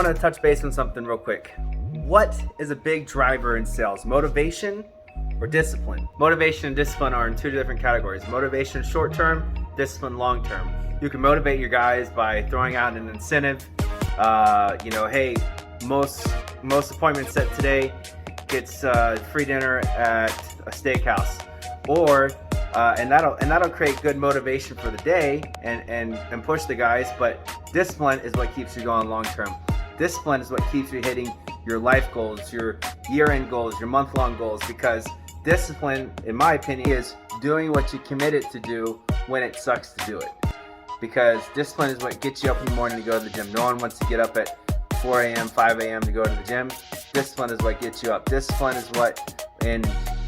want to touch base on something real quick. What is a big driver in sales? Motivation or discipline? Motivation and discipline are in two different categories. Motivation short term, discipline long term. You can motivate your guys by throwing out an incentive. Hey, most appointments set today gets free dinner at a steakhouse, or and that'll create good motivation for the day and push the guys. But discipline is what keeps you going long term. Discipline is what keeps you hitting your life goals, your year-end goals, your month-long goals, because discipline, in my opinion, is doing what you committed to do when it sucks to do it. Because discipline is what gets you up in the morning to go to the gym. No one wants to get up at 4 a.m., 5 a.m. to go to the gym. Discipline is what gets you up. Discipline is what, in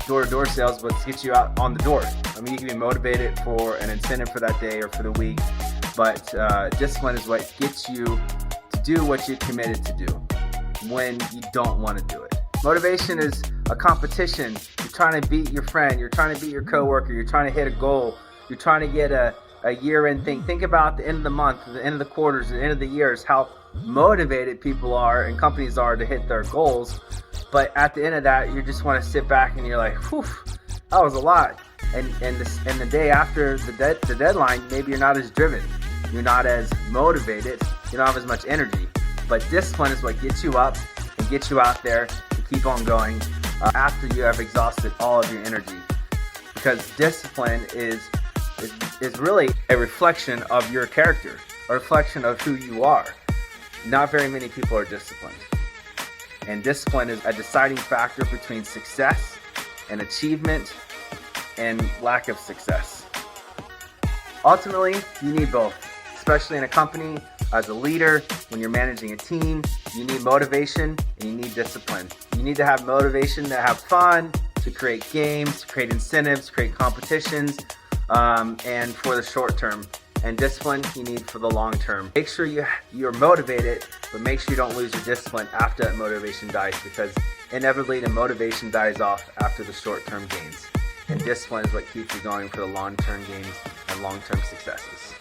door-to-door sales, what gets you out on the door. I mean, you can be motivated for an incentive for that day or for the week, but discipline is what gets you to do what you committed to do when you don't want to do it. Motivation is a competition. You're trying to beat your friend. You're trying to beat your coworker. You're trying to hit a goal. You're trying to get a year-end thing. Think about the end of the month, the end of the quarters, the end of the years, how motivated people are and companies are to hit their goals. But at the end of that, you just want to sit back and you're like, whew, that was a lot. And the day after the deadline, maybe you're not as driven. You're not as motivated. You don't have as much energy. But discipline is what gets you up and gets you out there to keep on going after you have exhausted all of your energy. Because discipline is really a reflection of your character, a reflection of who you are. Not very many people are disciplined. And discipline is a deciding factor between success and achievement and lack of success. Ultimately, you need both, especially in a company, as a leader, when you're managing a team. You need motivation and you need discipline. You need to have motivation to have fun, to create games, to create incentives, create competitions, and for the short term. And discipline you need for the long term. Make sure you're motivated, but make sure you don't lose your discipline after that motivation dies, because inevitably the motivation dies off after the short term gains. And discipline is what keeps you going for the long term gains and long term successes.